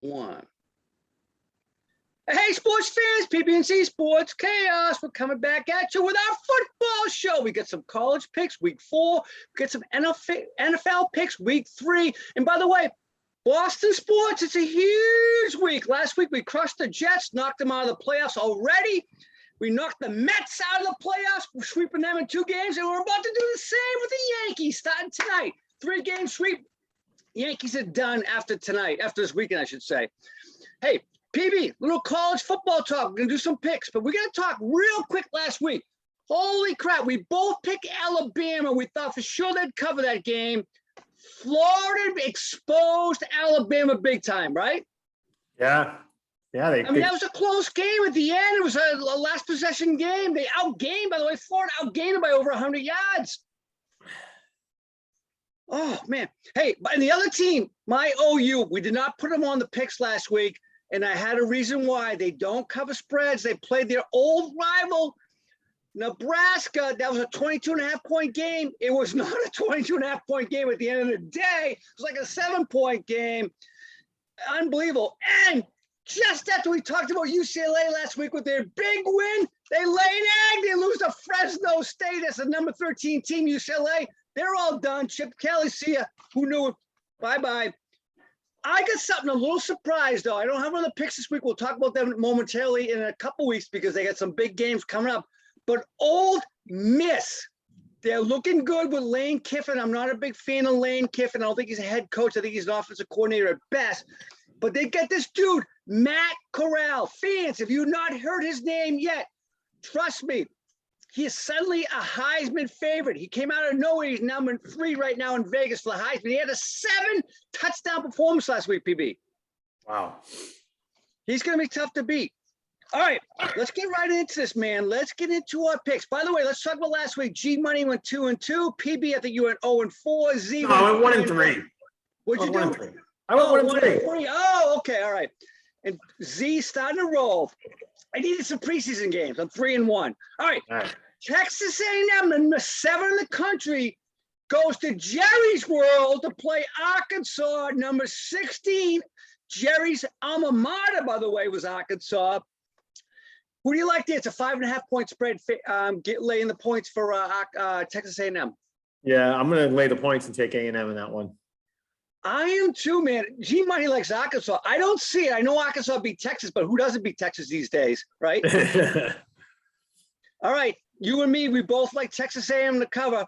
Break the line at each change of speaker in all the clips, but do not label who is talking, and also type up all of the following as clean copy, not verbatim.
One. Hey, sports fans, PBNC Sports Chaos. We're coming back at you with our football show. We got some college picks, week 4. We got some NFL picks, week 3. And by the way, Boston sports, it's a huge week. Last week, we crushed the Jets, knocked them out of the playoffs already. We knocked the Mets out of the playoffs. We're sweeping them in 2 games, and we're about to do the same with the Yankees starting tonight. 3-game sweep. Yankees are done after tonight, after this weekend, I should say. Hey, PB, little college football talk. We're going to do some picks, but we're going to talk real quick last week. Holy crap, we both picked Alabama. We thought for sure they'd cover that game. Florida exposed Alabama big time, right?
Yeah. Yeah.
That was a close game at the end. It was a last possession game. They outgained, by the way, Florida outgained them by over 100 yards. Oh, man. Hey, and the other team, my OU, we did not put them on the picks last week, and I had a reason why. They don't cover spreads. They played their old rival, Nebraska. That was a 22.5-point game. It was not a 22.5-point game at the end of the day. It was like a 7-point game. Unbelievable. And just after we talked about UCLA last week with their big win, they lay an egg. They lose to Fresno State as the number 13 team, UCLA. They're all done. Chip Kelly, see ya. Who knew it? Bye-bye. I got something a little surprised, though. I don't have other picks this week. We'll talk about them momentarily in a couple weeks because they got some big games coming up. But Ole Miss, they're looking good with Lane Kiffin. I'm not a big fan of Lane Kiffin. I don't think he's a head coach. I think he's an offensive coordinator at best. But they got this dude, Matt Corral. Fans, if you've not heard his name yet, trust me, he is suddenly a Heisman favorite. He came out of nowhere. He's number 3 right now in Vegas for the Heisman. He had a 7-touchdown performance last week, PB.
Wow.
He's going to be tough to beat. All right, let's get right into this, man. Let's get into our picks. By the way, let's talk about last week. G Money went 2-2. PB, I think you went 0-4. Z
no, I went 1-3.
What'd you do?
I went 1-3.
Oh, okay, all right. And Z starting to roll. I needed some preseason games. I'm 3-1. All right. Texas A&M, number 7 in the country, goes to Jerry's World to play Arkansas, number 16. Jerry's alma mater, by the way, was Arkansas. Who do you like there? It's a 5.5-point spread. Laying the points for Texas A&M.
Yeah, I'm going to lay the points and take A&M in that one.
I am too, man. G Money likes Arkansas. I don't see it. I know Arkansas beat Texas, but who doesn't beat Texas these days, right? All right, you and me, we both like Texas A&M to cover.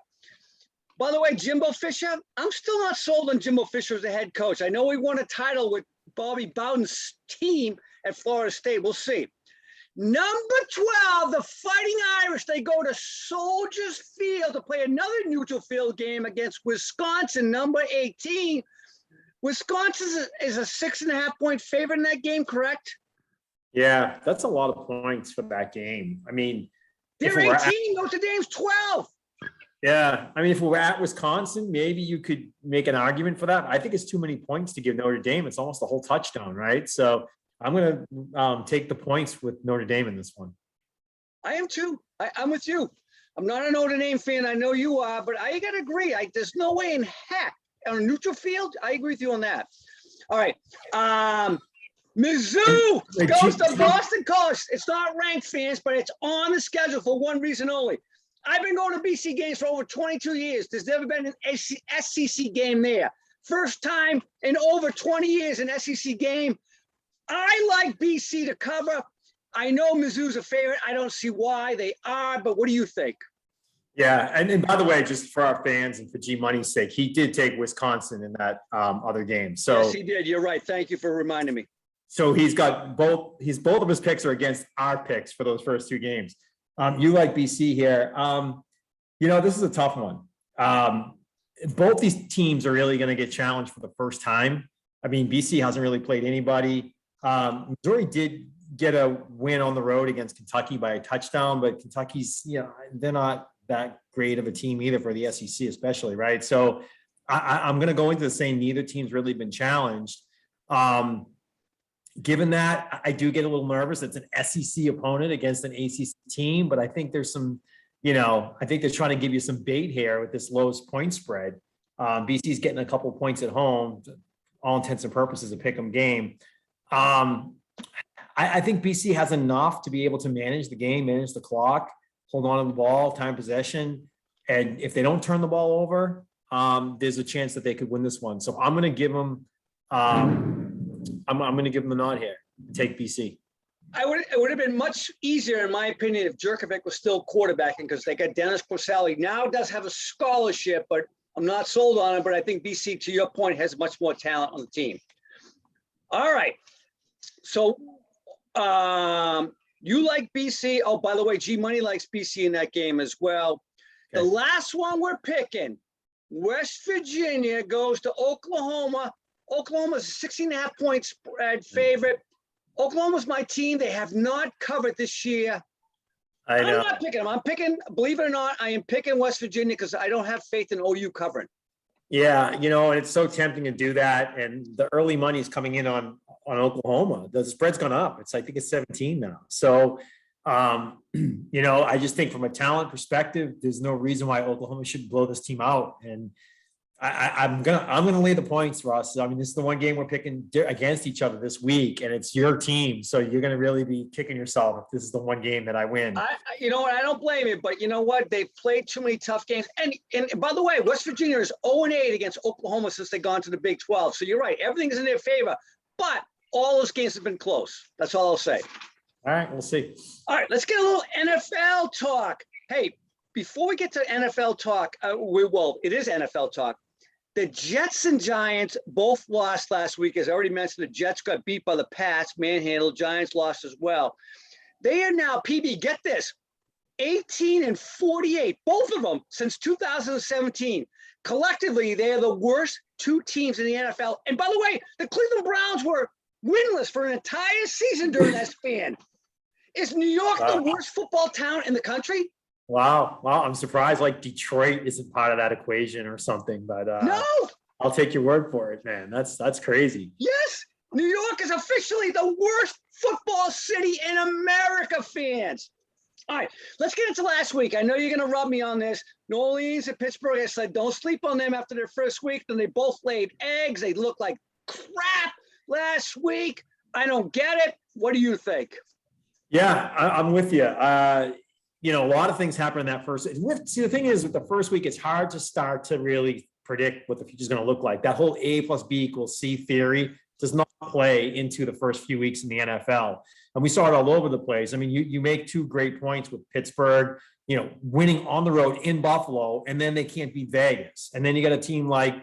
By the way, Jimbo Fisher, I'm still not sold on Jimbo Fisher as a head coach. I know he won a title with Bobby Bowden's team at Florida State. We'll see. Number 12, the Fighting Irish, they go to Soldiers Field to play another neutral field game against Wisconsin, number 18. Wisconsin is a 6.5-point favorite in that game, correct?
Yeah, that's a lot of points for that game. I mean,
they're 18, Notre Dame's 12.
Yeah, I mean, if we're at Wisconsin, maybe you could make an argument for that. I think it's too many points to give Notre Dame. It's almost a whole touchdown, right? So I'm going to take the points with Notre Dame in this one.
I am too. I'm with you. I'm not a Notre Dame fan. I know you are, but I got to agree. There's no way in heck on a neutral field. I agree with you on that. All right. MIZZOU goes to Boston College. It's not ranked, fans, but it's on the schedule for one reason only. I've been going to BC games for over 22 years. There's never been an SEC game there. First time in over 20 years an SEC game. I like BC to cover. I know Mizzou's a favorite. I don't see why they are, but what do you think?
Yeah, and by the way, just for our fans and for G Money's sake, he did take Wisconsin in that other game. So
yes, he did. You're right. Thank you for reminding me.
So he's got both of his picks are against our picks for those first 2 games. You like BC here. This is a tough one. Both these teams are really going to get challenged for the first time. I mean, BC hasn't really played anybody. Missouri did get a win on the road against Kentucky by a touchdown, but Kentucky's, they're not that great of a team either for the SEC, especially, right? So I'm going to go into the saying neither team's really been challenged. Given that, I do get a little nervous. It's an SEC opponent against an ACC team, but I think there's some, I think they're trying to give you some bait here with this lowest point spread. BC's getting a couple points at home, all intents and purposes, a pick 'em game. I think BC has enough to be able to manage the game, manage the clock, hold on to the ball, time possession. And if they don't turn the ball over, there's a chance that they could win this one. So I'm going to give them, I'm going to give them the nod here. Take BC.
It would have been much easier, in my opinion, if Jerkovic was still quarterbacking, because they got Dennis Porcelli. Now does have a scholarship, but I'm not sold on it. But I think BC, to your point, has much more talent on the team. All right. So you like BC. Oh, by the way, G Money likes BC in that game as well. Okay. The last one we're picking, West Virginia goes to Oklahoma. Oklahoma's a 16.5-point spread favorite. Oklahoma's my team. They have not covered this year. I'm not picking them. I'm picking, believe it or not, I am picking West Virginia because I don't have faith in OU covering.
Yeah, you know, and it's so tempting to do that. And the early money is coming in on Oklahoma. The spread's gone up. I think it's 17 now. So, you know, I just think from a talent perspective, there's no reason why Oklahoma should blow this team out. And I'm gonna lay the points, Russ. I mean, this is the one game we're picking against each other this week, and it's your team, so you're gonna really be kicking yourself if this is the one game that I win.
You know what? I don't blame you, but you know what? They've played too many tough games. And by the way, West Virginia is 0-8 against Oklahoma since they've gone to the Big 12. So you're right, everything's in their favor. But all those games have been close. That's all I'll say.
All right, we'll see.
All right, let's get a little NFL talk. Hey, before we get to NFL talk, it is NFL talk. The Jets and Giants both lost last week. As I already mentioned, the Jets got beat by the Pats, manhandled. Giants lost as well. They are now, PB, get this, 18-48, both of them since 2017. Collectively, they are the worst two teams in the NFL. And by the way, the Cleveland Browns were winless for an entire season during that span. Is New York the worst football town in the country?
Wow. I'm surprised like Detroit isn't part of that equation or something, but
no,
I'll take your word for it, man. That's crazy.
Yes, New York is officially the worst football city in America, fans. All right, let's get into last week. I know you're going to rub me on this. New Orleans and Pittsburgh, I said, don't sleep on them after their first week. Then they both laid eggs. They looked like crap last week. I don't get it. What do you think?
Yeah, I'm with you. You know, a lot of things happen in that first. See, the thing is, with the first week, it's hard to start to really predict what the future is going to look like. That whole A plus B equals C theory does not play into the first few weeks in the NFL. And we saw it all over the place. I mean, you make two great points with Pittsburgh, you know, winning on the road in Buffalo, and then they can't beat Vegas. And then you got a team like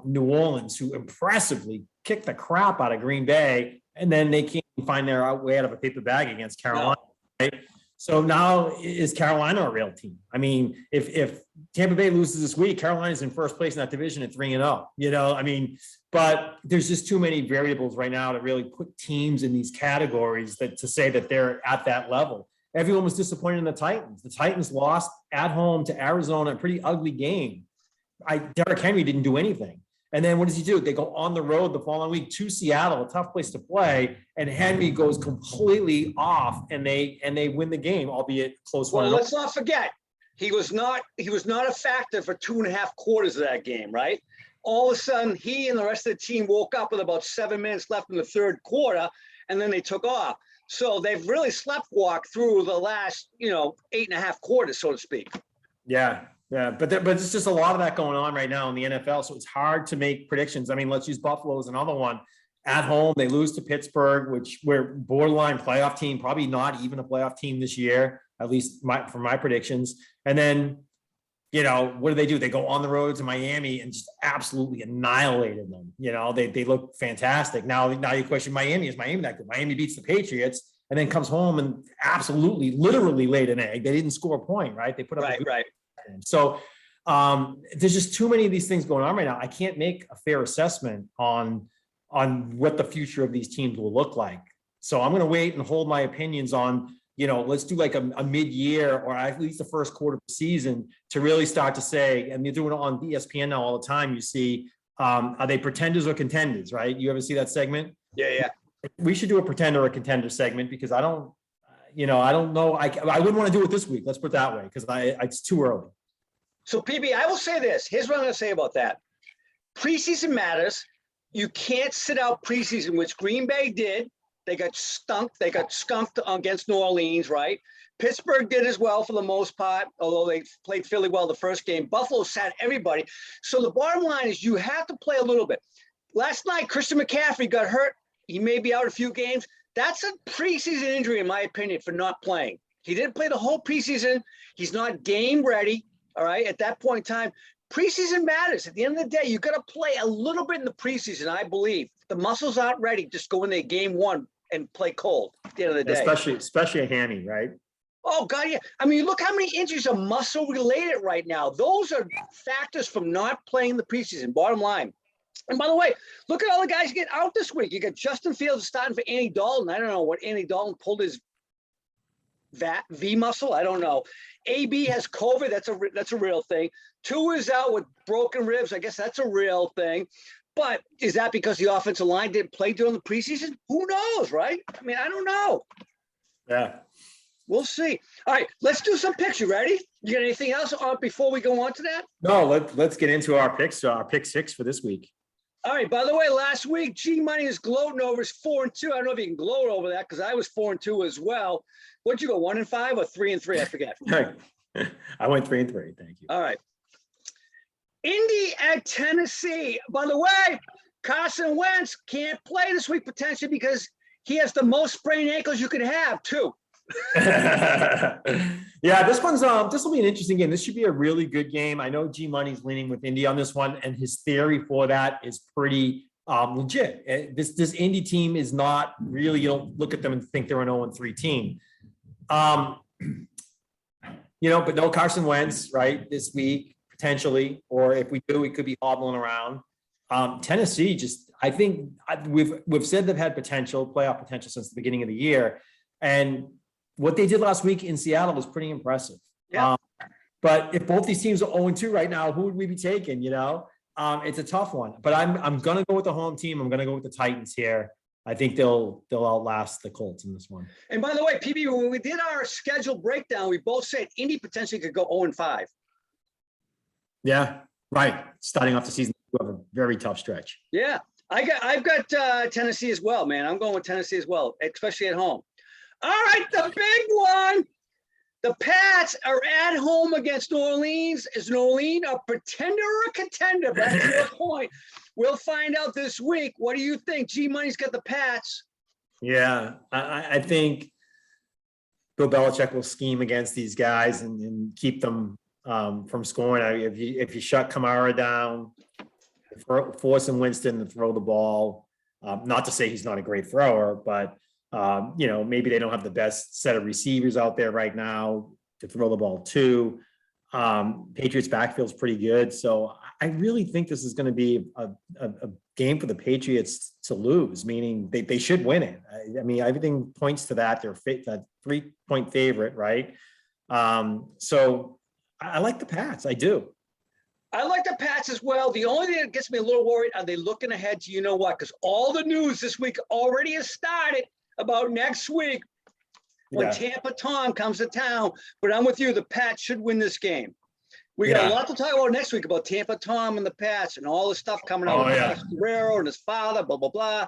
New Orleans, who impressively kicked the crap out of Green Bay, and then they can't find their way out of a paper bag against Carolina, right? So now, is Carolina a real team? I mean, if Tampa Bay loses this week, Carolina's in first place in that division at 3-0. You know, I mean, but there's just too many variables right now to really put teams in these categories to say that they're at that level. Everyone was disappointed in the Titans. The Titans lost at home to Arizona, a pretty ugly game. Derrick Henry didn't do anything. And then what does he do? They go on the road the following week to Seattle, a tough place to play, and Henry goes completely off, and they win the game, albeit close one.
Well, let's not forget, he was not a factor for 2.5 quarters of that game, right? All of a sudden, he and the rest of the team woke up with about 7 minutes left in the third quarter, and then they took off. So they've really sleptwalked through the last, 8.5 quarters, so to speak.
Yeah. Yeah, but it's just a lot of that going on right now in the NFL, so it's hard to make predictions. I mean, let's use Buffalo as another one. At home, they lose to Pittsburgh, which we're borderline playoff team, probably not even a playoff team this year, at least for my predictions. And then, what do? They go on the road to Miami and just absolutely annihilated them. They look fantastic. Now you question Miami. Is Miami that good? Miami beats the Patriots and then comes home and absolutely, literally laid an egg. They didn't score a point, right? They put up
right.
So there's just too many of these things going on right now. I can't make a fair assessment on what the future of these teams will look like. So I'm going to wait and hold my opinions on, let's do like a mid-year or at least the first quarter of the season to really start to say, and you're doing it on ESPN now all the time, you see, are they pretenders or contenders, right? You ever see that segment?
Yeah.
We should do a pretender or contender segment because I don't know. I wouldn't want to do it this week. Let's put it that way, because it's too early.
So, PB, I will say this. Here's what I'm going to say about that. Preseason matters. you can't sit out preseason, which Green Bay did. They got skunked against New Orleans, right? Pittsburgh did as well for the most part, although they played fairly well the first game. Buffalo sat everybody. So the bottom line is you have to play a little bit. Last night, Christian McCaffrey got hurt. He may be out a few games. That's a preseason injury, in my opinion, for not playing. He didn't play the whole preseason. He's not game ready, all right, at that point in time. Preseason matters. At the end of the day, you got to play a little bit in the preseason, I believe. The muscles aren't ready. Just go in there game one and play cold at the end of the day.
Especially a hammy, right?
Oh, God, yeah. I mean, look how many injuries are muscle related right now. Those are factors from not playing the preseason, bottom line. And by the way, look at all the guys getting out this week. You got Justin Fields starting for Andy-Dalton. I don't know what Andy-Dalton pulled his V muscle. I don't know. AB has COVID. That's a real thing. Tua is out with broken ribs. I guess that's a real thing. But is that because the offensive line didn't play during the preseason? Who knows, right? I mean, I don't know.
Yeah.
We'll see. All right, let's do some picks. You ready? You got anything else before we go on to that?
No, let's get into our picks. Our pick 6 for this week.
All right. By the way, last week G Money is gloating over his 4-2. I don't know if you can gloat over that because I was 4-2 as well. What'd you go? 1-5 or 3-3? I forget.
I went 3-3. Thank you.
All right. Indy at Tennessee. By the way, Carson Wentz can't play this week potentially because he has the most sprained ankles you could have too.
Yeah, this will be an interesting game. This should be a really good game. I know G Money's leaning with Indy on this one, and his theory for that is pretty legit. This Indy team is not really, you don't look at them and think they're an 0-3 team. But no Carson Wentz, right, this week, potentially, or if we do, we could be hobbling around. Tennessee, I think we've said they've had playoff potential since the beginning of the year. And what they did last week in Seattle was pretty impressive.
Yeah.
But if both these teams are 0-2 right now, who would we be taking? It's a tough one. But I'm going to go with the home team. I'm going to go with the Titans here. I think they'll outlast the Colts in this one.
And by the way, PB, when we did our schedule breakdown, we both said Indy potentially could go 0-5.
Yeah, right. Starting off the season, we have a very tough stretch.
Yeah, I've got Tennessee as well, man. I'm going with Tennessee as well, especially at home. All right, the big one. The Pats are at home against New Orleans. Is New Orleans a pretender or a contender? That's your point. We'll find out this week. What do you think? G Money's got the Pats.
Yeah, I think Bill Belichick will scheme against these guys and keep them from scoring. If you shut Kamara down, forcing Winston to throw the ball, not to say he's not a great thrower, but maybe they don't have the best set of receivers out there right now to throw the ball to. Patriots backfield's pretty good. So I really think this is going to be a game for the Patriots to lose, meaning they should win it. I mean, everything points to that. They're that 3-point favorite, right? So I like the Pats. I do.
I like the Pats as well. The only thing that gets me a little worried, are they looking ahead to what? Because all the news this week already has started about next week when Tampa Tom comes to town. But I'm with you. The Pats should win this game. We got a lot to talk about next week about Tampa Tom and the Pats and all the stuff coming out with Guerrero and his father, blah, blah, blah.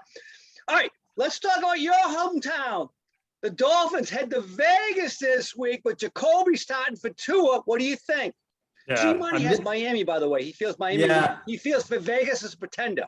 All right, let's talk about your hometown. The Dolphins head to Vegas this week, but Jacoby starting for Tua. What do you think?
Yeah.
G-Money has Miami, by the way. He feels Miami.
Yeah.
He feels for Vegas as a pretender.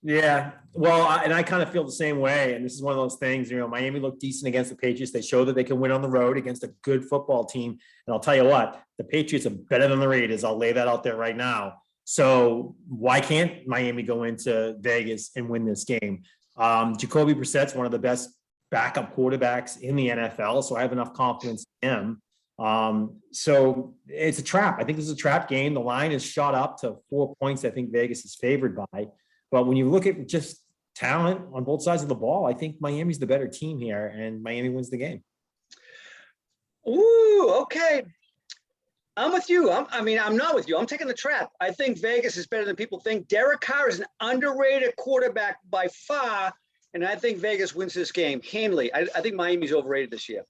Yeah, well, I kind of feel the same way. And this is one of those things, Miami looked decent against the Patriots. They showed that they can win on the road against a good football team. And I'll tell you what, the Patriots are better than the Raiders. I'll lay that out there right now. So why can't Miami go into Vegas and win this game? Jacoby Brissett's one of the best backup quarterbacks in the NFL. So I have enough confidence in him. So it's a trap. I think this is a trap game. The line is shot up to 4 points. I think Vegas is favored by. But when you look at just talent on both sides of the ball, I think Miami's the better team here, and Miami wins the game.
Ooh, okay. I'm with you. I'm not with you. I'm taking the trap. I think Vegas is better than people think. Derek Carr is an underrated quarterback by far, and I think Vegas wins this game handily. I think Miami's overrated this year.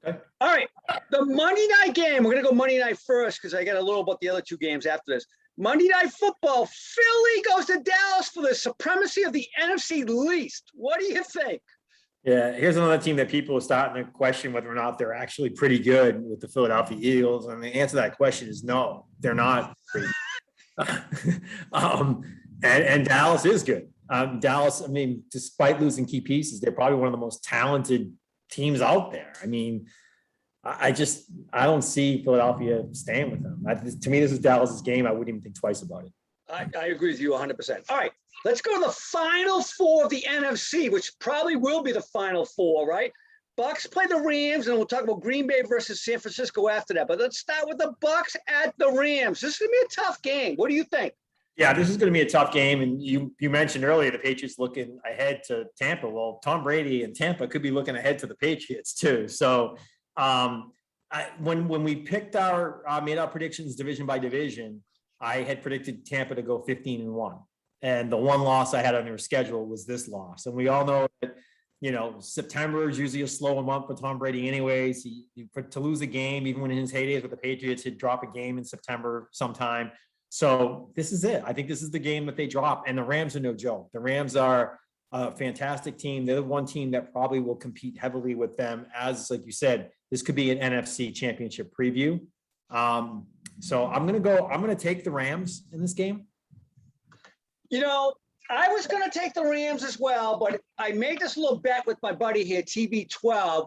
Okay.
All right, the Monday night game. We're going to go Monday night first because I got a little about the other two games after this. Monday Night Football, Philly goes to Dallas for the supremacy of the NFC least. What do you think?
Yeah, here's another team that people are starting to question whether or not they're actually pretty good with the Philadelphia Eagles. And the answer to that question is no, they're not pretty good. And Dallas is good. Dallas, I mean, despite losing key pieces, they're probably one of the most talented teams out there. I mean, I don't see Philadelphia staying with them. To me, this is Dallas's game. I wouldn't even think twice about it.
I agree with you 100%. All right, let's go to the final four of the NFC, which probably will be the final four, right? Bucks play the Rams, and we'll talk about Green Bay versus San Francisco after that. But let's start with the Bucks at the Rams. This is going to be a tough game. What do you think?
Yeah, this is going to be a tough game. And you mentioned earlier the Patriots looking ahead to Tampa. Well, Tom Brady and Tampa could be looking ahead to the Patriots too. So when we picked made our predictions division by division, I had predicted Tampa to go 15-1. And the one loss I had on their schedule was this loss. And we all know that, September is usually a slow month for Tom Brady anyways. To lose a game, even when in his heydays with the Patriots, he'd drop a game in September sometime. So this is it. I think this is the game that they drop. And the Rams are no joke. The Rams are a fantastic team. They're the one team that probably will compete heavily with them. As like you said, this could be an NFC championship preview. So I'm going to take the Rams in this game.
I was going to take the Rams as well, but I made this little bet with my buddy here, TB-12,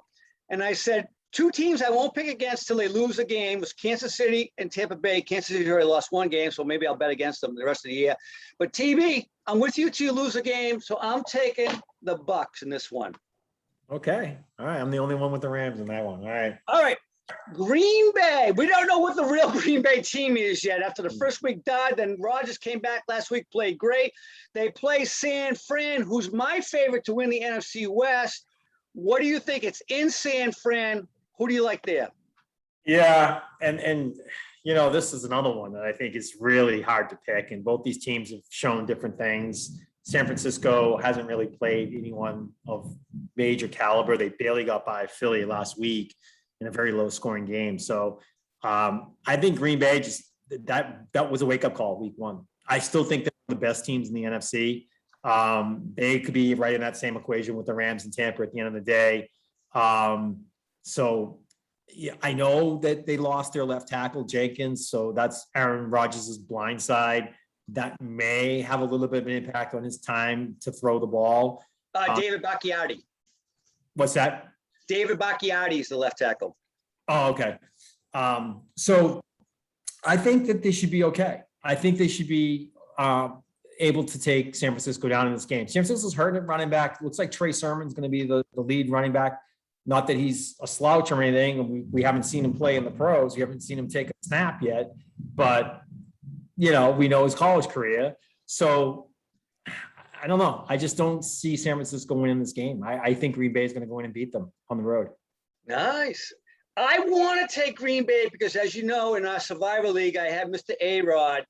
and I said, two teams I won't pick against till they lose a game was Kansas City and Tampa Bay. Kansas City already lost one game, so maybe I'll bet against them the rest of the year. But TB, I'm with you till you lose a game, so I'm taking the Bucks in this one.
Okay. All right. I'm the only one with the Rams in that one. All right.
All right. Green Bay. We don't know what the real Green Bay team is yet. After the first week died, then Rodgers came back last week, played great. They play San Fran, who's my favorite to win the NFC West. What do you think? It's in San Fran. Who do you like there?
Yeah. And this is another one that I think is really hard to pick. And both these teams have shown different things. San Francisco hasn't really played anyone of major caliber. They barely got by Philly last week in a very low scoring game. So I think Green Bay that was a wake up call week one. I still think they're the best teams in the NFC. They could be right in that same equation with the Rams and Tampa at the end of the day. So yeah, I know that they lost their left tackle Jenkins. So that's Aaron Rodgers' blind side. That may have a little bit of an impact on his time to throw the ball.
David Bakhtiari.
What's that?
David Bakhtiari is the left tackle.
Oh, okay. So I think that they should be okay. I think they should be able to take San Francisco down in this game. San Francisco's hurting at running back. Looks like Trey Sermon's going to be the lead running back. Not that he's a slouch or anything. We haven't seen him play in the pros. We haven't seen him take a snap yet. But, we know his college career. So I don't know. I just don't see San Francisco winning this game. I think Green Bay is going to go in and beat them on the road.
Nice. I want to take Green Bay because, as you know, in our Survivor League, I have Mr. AROD.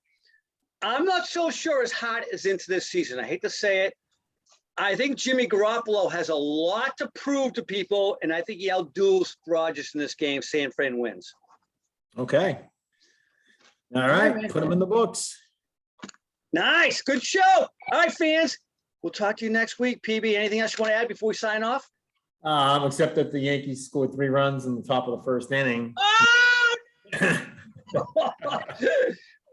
I'm not so sure his heart is into this season. I hate to say it. I think Jimmy Garoppolo has a lot to prove to people, and I think he outduels Rodgers in this game. San Fran wins.
Okay. All right. Put them in the books.
Nice. Good show. All right, fans. We'll talk to you next week. PB, anything else you want to add before we sign off?
Except that the Yankees scored 3 runs in the top of the first inning.
Oh!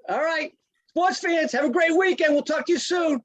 All right. Sports fans, have a great weekend. We'll talk to you soon.